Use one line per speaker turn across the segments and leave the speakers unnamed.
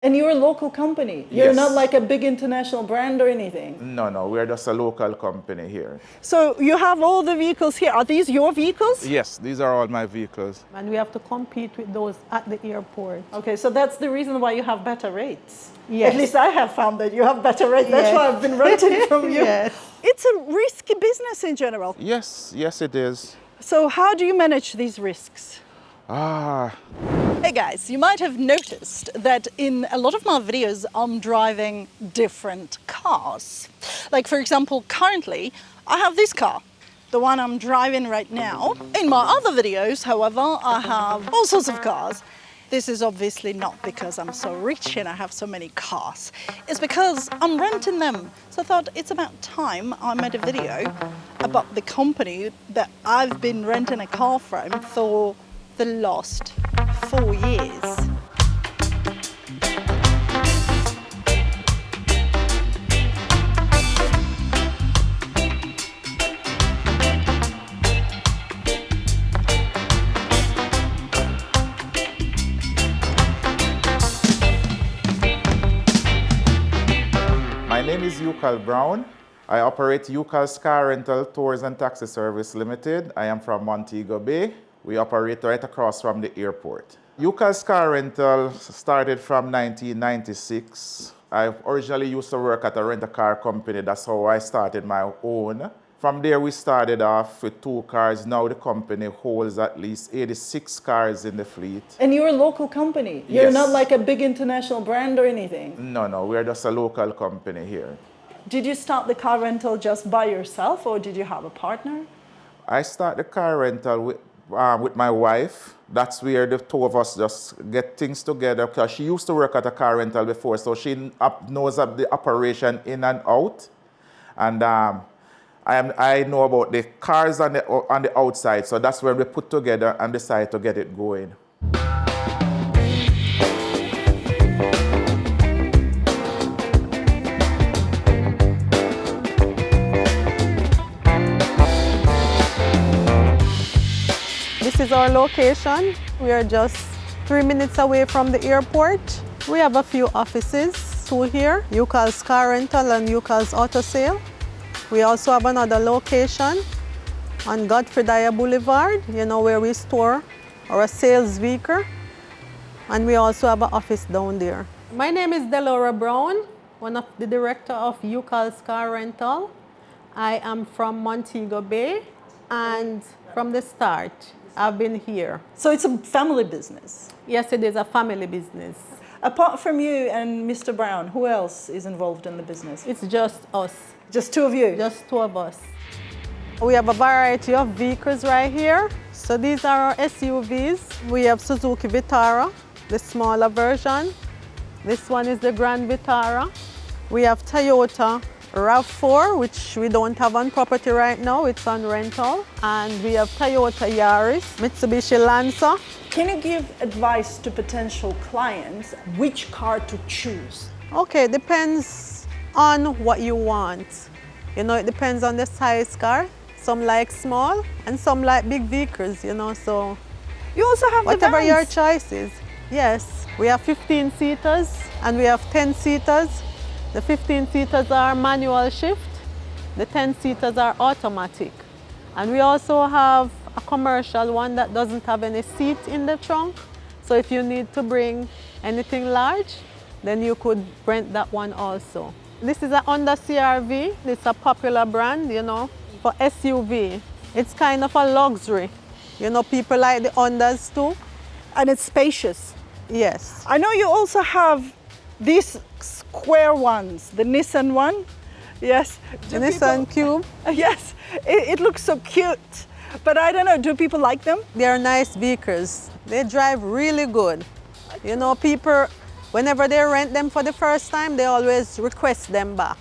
And you're a local company. You're
Yes.
not like a big international brand or anything.
No, we're just a local company here.
So you have all the vehicles here. Are these your vehicles?
Yes, these are all my vehicles.
And we have to compete with those at the airport.
Okay, so that's the reason why you have better rates.
Yes.
At least I have found that you have better rates. That's
Yes.
why I've been renting from you.
Yes.
It's a risky business in general.
Yes, it is.
So how do you manage these risks?
Ah,
Hey guys, you might have noticed that in a lot of my videos I'm driving different cars. Like for example, currently I have this car, the one I'm driving right now. In my other videos, however, I have all sorts of cars. This is obviously not because I'm so rich and I have so many cars. It's because I'm renting them. So I thought it's about time I made a video about the company that I've been renting a car from for the last 4 years.
my name is Ucal Brown. I operate UCAL'S Car Rental Tours and Taxi Service Limited. I am from Montego Bay. We operate right across from the airport. UCAL'S Car Rental started from 1996. I originally used to work at a rent-a-car company. That's how I started my own. From there, we started off with 2 cars. Now the company holds at least 86 cars in the fleet.
And you're a local company. You're
Yes.
not like a big international brand or anything.
No, we're just a local company here.
Did you start the car rental just by yourself or did you have a partner?
I started the car rental with my wife. That's where the two of us just get things together because she used to work at a car rental before, so she knows of the operation in and out. And I know about the cars on the outside, so that's when we put together and decide to get it going.
This is our location. We are just 3 minutes away from the airport. We have a few offices, 2 here, UCAL'S Car Rental and UCAL'S Auto Sale. We also have another location on Godfrey Dyer Boulevard, where we store our sales vehicle. And we also have an office down there. My name is Delora Brown, one of the director of UCAL'S Car Rental. I am from Montego Bay, and from the start, I've been here.
So it's a family business.
Yes, it is a family business.
Apart from you and Mr. Brown, who else is involved in the business?
It's just us,
Just 2 of you?
just 2 of us. We have a variety of vehicles right here. So these are our SUVs. We have Suzuki Vitara, the smaller version. This one is the Grand Vitara. We have Toyota RAV4, which we don't have on property right now, it's on rental. And we have Toyota Yaris, Mitsubishi Lancer.
Can you give advice to potential clients which car to choose?
Okay, depends on what you want. It depends on the size car. Some like small and some like big vehicles, so
You also have
whatever
the
your
vans.
choice is. Yes, we have 15-seaters and we have 10-seaters. The 15-seaters are manual shift. The 10-seaters are automatic. And we also have a commercial one that doesn't have any seat in the trunk. So if you need to bring anything large, then you could rent that one also. This is a Honda CR-V. It's a popular brand, for SUV. It's kind of a luxury. People like the Hondas too.
And it's spacious.
Yes.
I know you also have these square ones, the Nissan one. Yes.
The Nissan Cube.
Yes, it looks so cute. But I don't know, do people like them?
They're nice vehicles. They drive really good. People, whenever they rent them for the first time, they always request them back.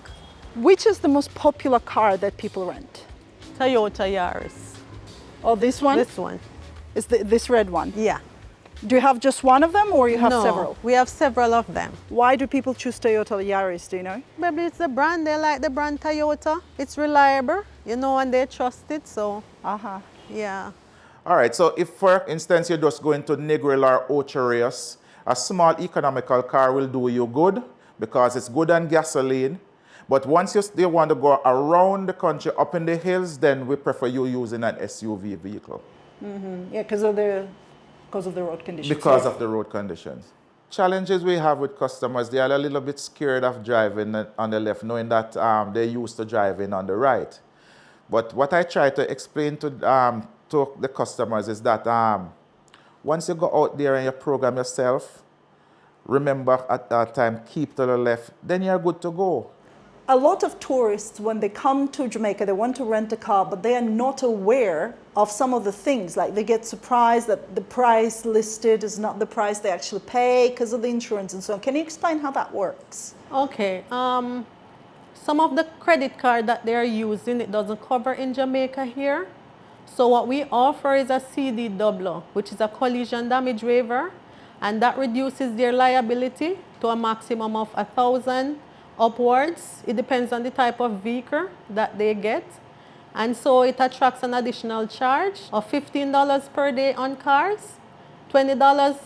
Which is the most popular car that people rent?
Toyota Yaris.
Oh, this one?
This one.
Is this red one?
Yeah.
Do you have just one of them or you have
No,
several?
we have several of them.
Why do people choose Toyota Yaris, do you know?
Maybe it's the brand. They like the brand Toyota. It's reliable, and they trust it. So, yeah.
All right, so if for instance you're just going to Negril or Ocho Rios, A small economical car will do you good because it's good on gasoline. But once you want to go around the country, up in the hills, then we prefer you using an SUV vehicle.
Yeah, because of the road conditions.
Because of the road conditions. Challenges we have with customers, they are a little bit scared of driving on the left, knowing that they're used to driving on the right. But what I try to explain to the customers is that once you go out there and you program yourself, remember at that time, keep to the left, then you're good to go.
A lot of tourists, when they come to Jamaica, they want to rent a car, but they are not aware of some of the things. Like they get surprised that the price listed is not the price they actually pay because of the insurance and so on. Can you explain how that works?
Okay. Some of the credit card that they're using, it doesn't cover in Jamaica here. So what we offer is a CDW, which is a collision damage waiver, and that reduces their liability to a maximum of $1,000 upwards. It depends on the type of vehicle that they get. And so it attracts an additional charge of $15 per day on cars, $20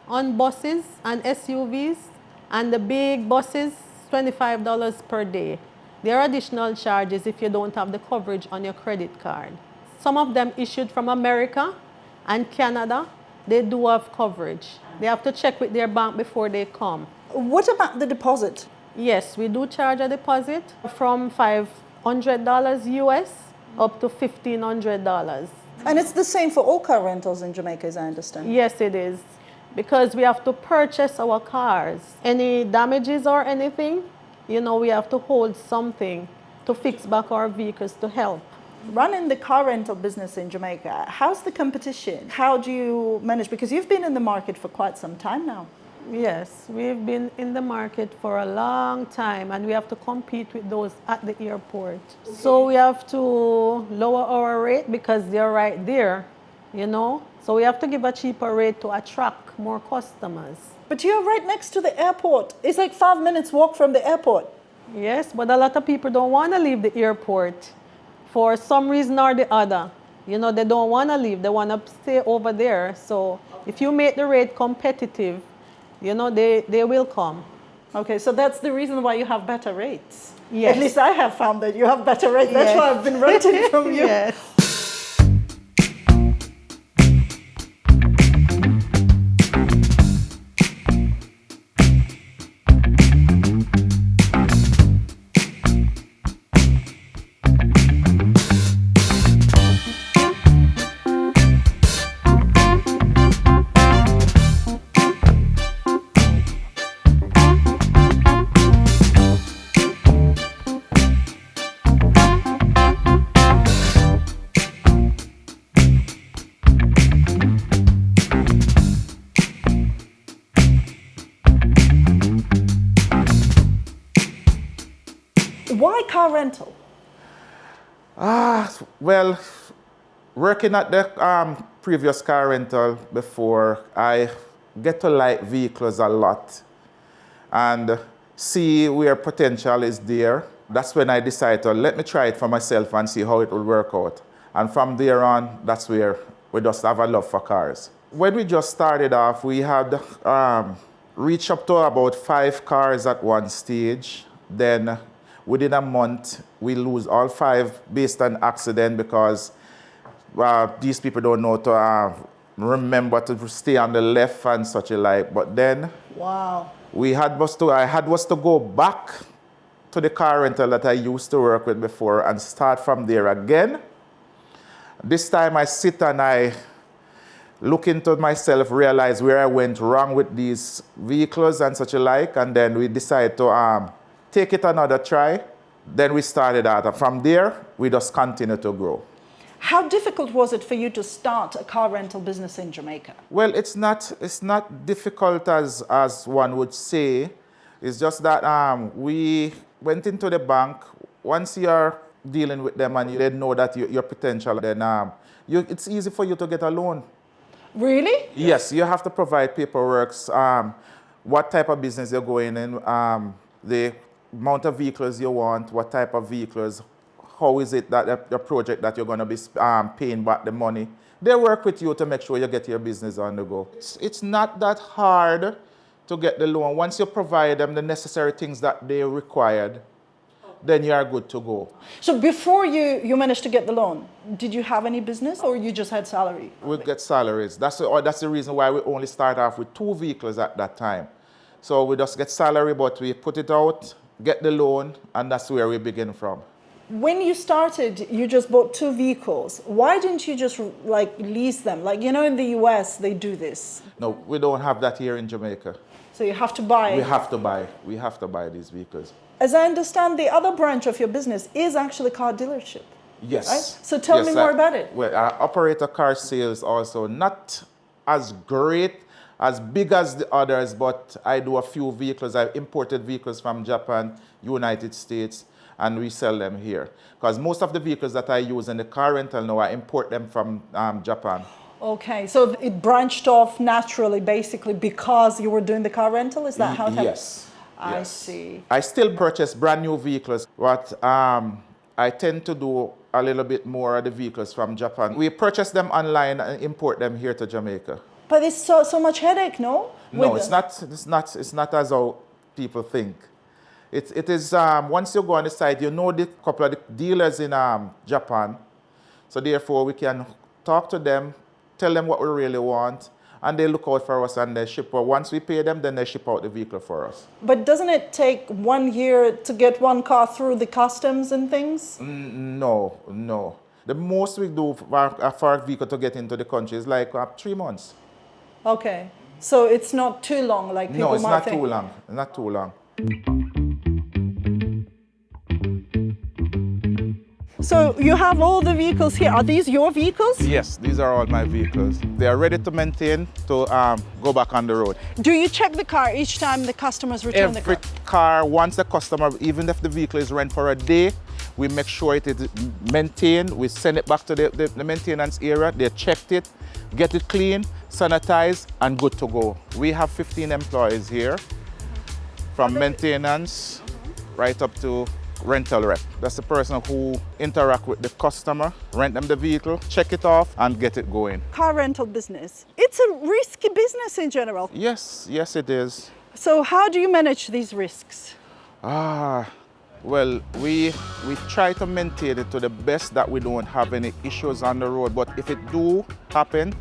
on buses and SUVs, and the big buses, $25 per day. There are additional charges if you don't have the coverage on your credit card. Some of them issued from America and Canada, they do have coverage. They have to check with their bank before they come.
What about the deposit?
Yes, we do charge a deposit from $500 US up to $1,500.
And it's the same for all car rentals in Jamaica, as I understand.
Yes, it is. Because we have to purchase our cars. Any damages or anything, we have to hold something to fix back our vehicles to help.
Running the car rental business in Jamaica, how's the competition? How do you manage? Because you've been in the market for quite some time now.
Yes, we've been in the market for a long time and we have to compete with those at the airport. So we have to lower our rate because they're right there, So we have to give a cheaper rate to attract more customers.
But you're right next to the airport. It's like 5 minutes walk from the airport.
Yes, but a lot of people don't want to leave the airport for some reason or the other. They don't want to leave. They want to stay over there. So if you make the rate competitive, they will come.
Okay, so that's the reason why you have better rates.
Yes.
At least I have found that you have better rates. That's
Yes.
why I've been renting from you.
Yes.
Why car rental?
Well, working at the previous car rental before, I get to like vehicles a lot and see where potential is there. That's when I decided to let me try it for myself and see how it will work out. And from there on, that's where we just have a love for cars. When we just started off, we had reached up to about 5 cars at one stage. Then within a month, we lose all 5 based on accident because these people don't know to remember to stay on the left and such a like. But then
Wow.
I had to go back to the car rental that I used to work with before and start from there again. This time I sit and I look into myself, realize where I went wrong with these vehicles and such a like, and then we decided to take it another try. Then we started out, and from there, we just continue to grow.
How difficult was it for you to start a car rental business in Jamaica?
Well, it's not difficult as one would say. It's just that we went into the bank. Once you're dealing with them and they know that your potential, then it's easy for you to get a loan.
Really?
Yes, you have to provide paperwork, what type of business you're going in, the amount of vehicles you want, what type of vehicles, how is it that the project that you're going to be paying back the money. They work with you to make sure you get your business on the go. It's not that hard to get the loan. Once you provide them the necessary things that they required, then you are good to go.
So before you managed to get the loan, did you have any business or you just had salary?
We get salaries. That's the reason why we only start off with 2 vehicles at that time. So we just get salary, but we put it out, get the loan, and that's where we begin from.
When you started, you just bought 2 vehicles. Why didn't you just like lease them? Like, you know, in the US, they do this.
No, we don't have that here in Jamaica.
So you have to buy.
We have to buy these vehicles.
As I understand, the other branch of your business is actually car dealership.
Yes.
Right? So tell me more about it.
Well, I operate a car sales also, not as great, as big as the others, but I do a few vehicles. I've imported vehicles from Japan, United States, and we sell them here. Because most of the vehicles that I use in the car rental now, I import them from Japan.
Okay, so it branched off naturally, basically, because you were doing the car rental? Is that how it happened?
Yes.
I
Yes.
see.
I still purchase brand new vehicles, but I tend to do a little bit more of the vehicles from Japan. We purchase them online and import them here to Jamaica.
But it's so much headache, no?
No,
With
it's not as how people think. It is once you go on the site, you know the couple of the dealers in Japan, so therefore we can talk to them, tell them what we really want, and they look out for us and they ship out. Once we pay them, then they ship out the vehicle for us.
But doesn't it take 1 year to get one car through the customs and things?
No. The most we do for a vehicle to get into the country is like 3 months.
Okay, so it's not too long, like people
No, it's
might
not
think.
too long. Not too long.
So you have all the vehicles here. Are these your vehicles?
Yes, these are all my vehicles. They are ready to maintain to go back on the road.
Do you check the car each time the customers return the
Every
car?
car, once the customer, even if the vehicle is rent for a day, we make sure it is maintained. We send it back to the maintenance area. They checked it, get it clean, sanitized, and good to go. We have 15 employees here, from maintenance right up to rental rep. That's the person who interact with the customer, rent them the vehicle, check it off, and get it going.
Car rental business. It's a risky business in general.
Yes, it is.
So how do you manage these risks?
Well, we try to maintain it to the best that we don't have any issues on the road, but if it do happen,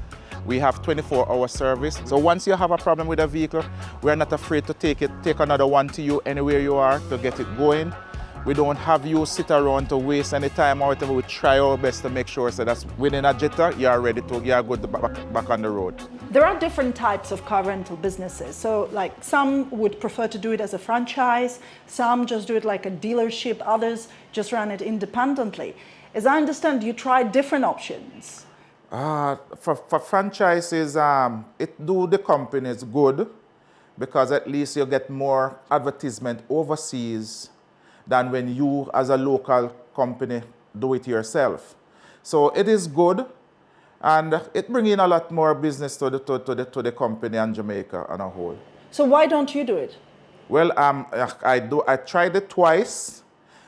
we have 24-hour service. So once you have a problem with a vehicle, we're not afraid to take another one to you anywhere you are to get it going. We don't have you sit around to waste any time or whatever. We try our best to make sure so that within a jitter, you are good to back on the road.
There are different types of car rental businesses. So like some would prefer to do it as a franchise, some just do it like a dealership, others just run it independently. As I understand, you tried different options.
For franchises, the companies good because at least you get more advertisement overseas than when you as a local company do it yourself. So it is good and it brings in a lot more business to the company and Jamaica on a whole.
So why don't you do it?
Well, I tried it twice,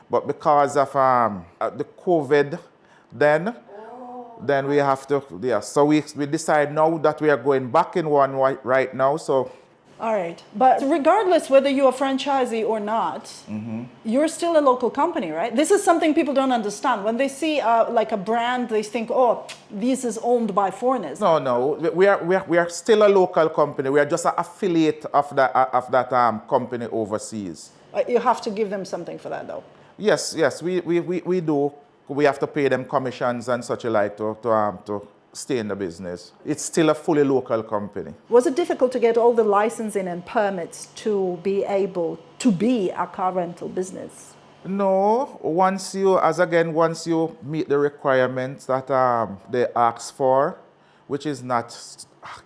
but because of the COVID then we have to, so we decide now that we are going back in one right now, so.
All right, but regardless whether you're a franchisee or not, you're still a local company, right? This is something people don't understand. When they see like a brand, they think, oh, this is owned by foreigners.
No, we are still a local company. We are just an affiliate of that company overseas.
You have to give them something for that, though.
Yes, we do. We have to pay them commissions and such like to stay in the business. It's still a fully local company. Was
it difficult to get all the licensing and permits to be able to be a car rental business?
No, once you meet the requirements that they ask for, which is not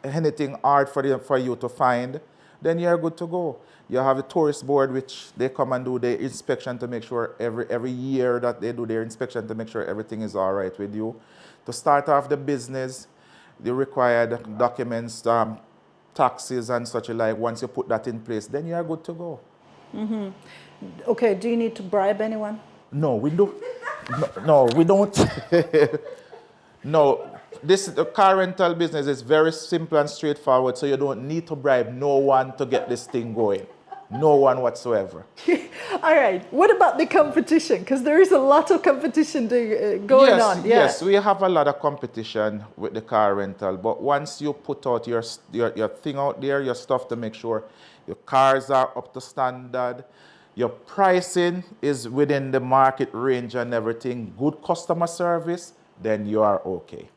anything hard for you to find, then you're good to go. You have a tourist board which they come and do their inspection to make sure every year that they do their inspection to make sure everything is all right with you. To start off the business, the required documents, taxes and such like, once you put that in place, then you are good to go.
Okay, do you need to bribe anyone?
No, we don't. No, we don't. No, The car rental business is very simple and straightforward, so you don't need to bribe no one to get this thing going. No one whatsoever.
All right. What about the competition? Because there is a lot of competition going on. Yeah.
Yes, we have a lot of competition with the car rental, but once you put out your thing out there, your stuff to make sure your cars are up to standard, your pricing is within the market range and everything, good customer service, then you are okay.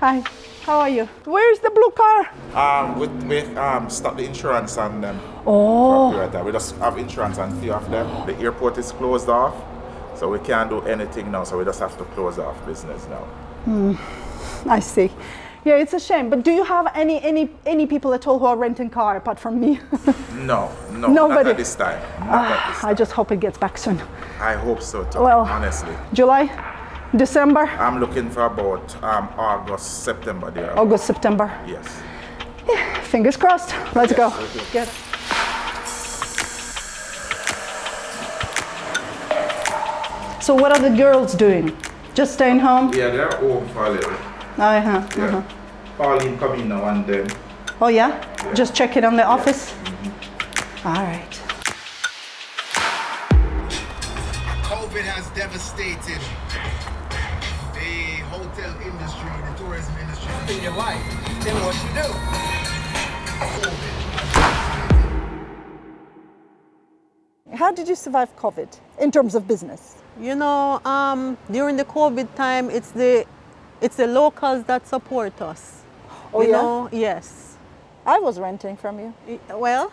Hi. How are you? Where's the blue car?
We stop the insurance on them.
Oh.
We just have insurance on few of them. The airport is closed off, so we can't do anything now. So we just have to close off business now.
I see. Yeah, it's a shame. But do you have any people at all who are renting car apart from me?
No,
Nobody.
not at this time. Not at this time.
I just hope it gets back soon.
I hope so too,
Well,
honestly.
July, December,
I'm looking for about August, September there.
August, September.
Yes.
Fingers crossed. Let's go.
okay.
Get. So what are the girls doing? Just staying home?
Yeah, they're home for a little. Yeah. Pauline come in now and then.
Oh yeah? Just check it on the office? All right.
COVID has devastated the hotel industry, the tourism industry. In your life, then what you do?
How did you survive COVID in terms of business?
You know, during the COVID time, it's the locals that support us.
Oh,
you
yeah?
know, yes.
I was renting from you.
Well,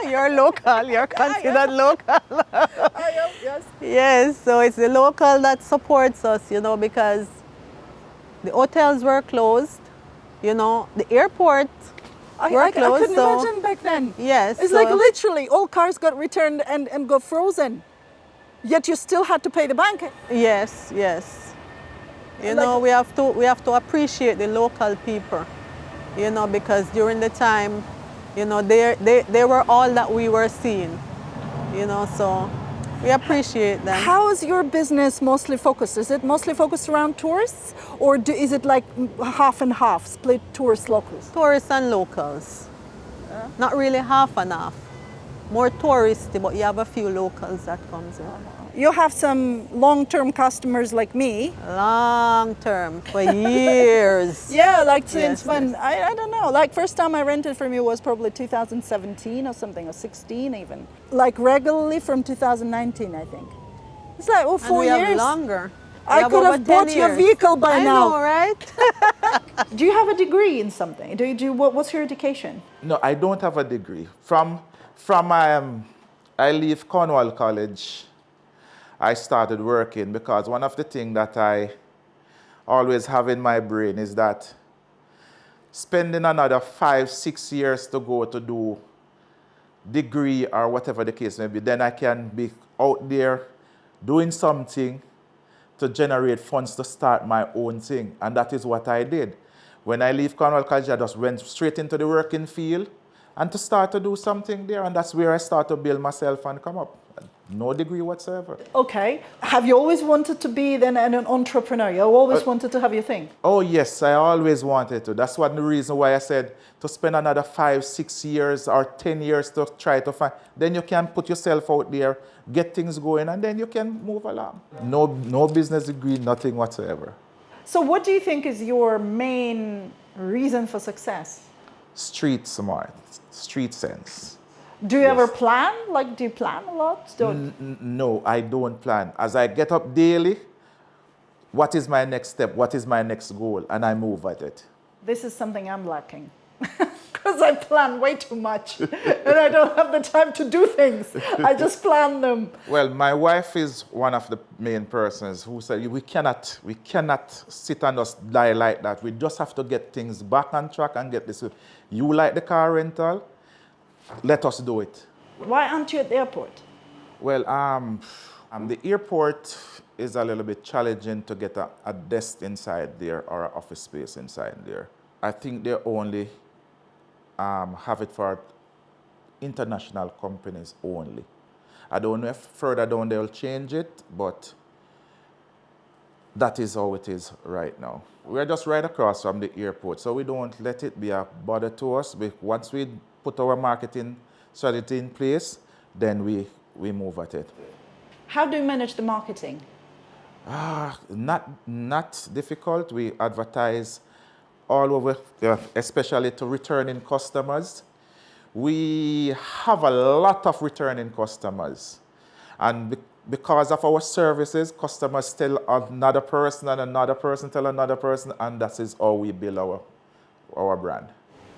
you're local, you're considered local.
I am, yes.
Yes, so it's the local that supports us, you know, because the hotels were closed, you know, the airport were
I
closed.
couldn't
so
imagine back then.
Yes.
It's
so-
like literally all cars got returned and got frozen. Yet you still had to pay the bank.
Yes, yes. You
Like-
know, we have to appreciate the local people, you know, because during the time, you know, they were all that we were seeing, you know, so we appreciate them.
How is your business mostly focused? Is it mostly focused around tourists, or is it like half and half, split tourists, locals?
Tourists and locals. Not really half and half. More touristy, but you have a few locals that comes in.
You have some long-term customers like me.
Long term, for years.
Yeah, like since
Yes,
when,
yes.
I don't know, like first time I rented from you was probably 2017 or something, or 16 even. Like regularly from 2019, I think. It's like, oh,
And
4
we
years.
have longer. We
I
have
could
over
have
10
bought your
years.
vehicle by
I
now.
know, right?
Do you have a degree in something? What's your education?
No, I don't have a degree. I leave Cornwall College, I started working because one of the things that I always have in my brain is that spending another 5-6 years to go to do degree or whatever the case may be, then I can be out there doing something to generate funds to start my own thing. And that is what I did. When I leave Cornwall College, I just went straight into the working field and to start to do something there. And that's where I start to build myself and come up. No degree whatsoever.
Okay. Have you always wanted to be then an entrepreneur? You always wanted to have your thing?
Oh yes, I always wanted to. That's one the reason why I said to spend another 5-6 years or 10 years to try to find. Then you can put yourself out there, get things going, and then you can move along. No business degree, nothing whatsoever.
So what do you think is your main reason for success?
Street smart, street sense.
Do you ever plan? Like, do you plan a lot?
No, I don't plan. As I get up daily, what is my next step? What is my next goal? And I move at it.
This is something I'm lacking. Because I plan way too much. And I don't have the time to do things. I just plan them.
Well, my wife is one of the main persons who said we cannot sit and just die like that. We just have to get things back on track and get this. You like the car rental? Let us do it.
Why aren't you at the airport?
Well, The airport is a little bit challenging to get a desk inside there or an office space inside there. I think they only have it for international companies only. I don't know if further down they'll change it, but that is how it is right now. We're just right across from the airport, so we don't let it be a bother to us. Once we put our marketing strategy in place, then we move at it.
How do you manage the marketing?
Not difficult. We advertise all over, especially to returning customers. We have a lot of returning customers. And because of our services, customers tell another person and another person tell another person, and that is how we build our brand.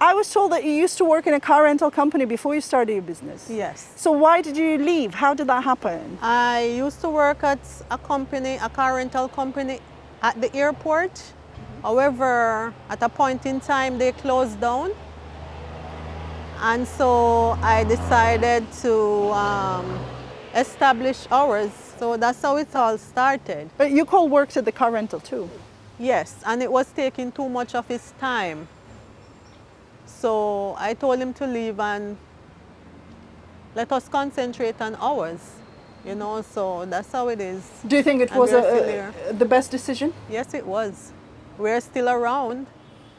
I was told that you used to work in a car rental company before you started your business.
Yes.
So why did you leave? How did that happen?
I used to work at a company, a car rental company at the airport. However, at a point in time, they closed down. And so I decided to establish ours. So that's how it all started.
But Ucal worked at the car rental too.
Yes, and it was taking too much of his time. So I told him to leave and let us concentrate on ours, you know, so that's how it is.
Do you think it
And
was
we're still here.
the best decision?
Yes, it was. We're still around.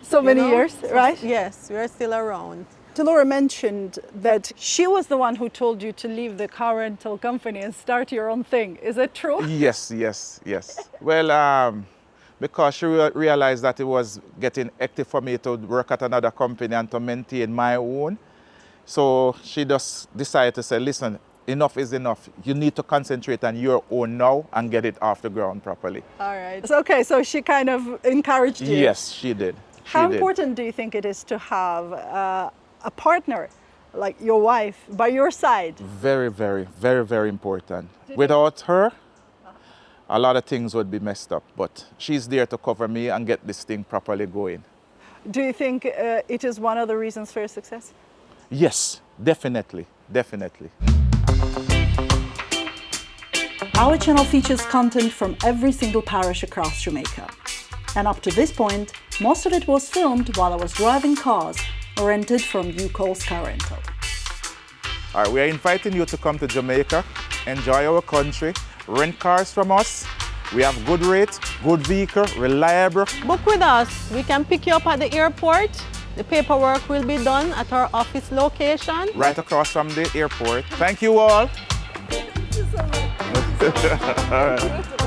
So
you
many
know?
years, right?
Yes, we're still around.
Delora mentioned that she was the one who told you to leave the car rental company and start your own thing. Is that true?
Yes. Well, because she realized that it was getting hectic for me to work at another company and to maintain my own. So she just decided to say, listen, enough is enough. You need to concentrate on your own now and get it off the ground properly.
All right. Okay, so she kind of encouraged you.
Yes, she did.
How important do you think it is to have a partner like your wife by your side?
Very, very, very, very important. Without her, a lot of things would be messed up, but she's there to cover me and get this thing properly going.
Do you think it is one of the reasons for your success?
Yes, definitely.
Our channel features content from every single parish across Jamaica. And up to this point, most of it was filmed while I was driving cars rented from UCAL'S Car Rental.
All right, we are inviting you to come to Jamaica, enjoy our country, rent cars from us. We have good rates, good vehicle, reliable.
Book with us. We can pick you up at the airport. The paperwork will be done at our office location.
Right across from the airport. Thank you all.
Thank you so much.
All right.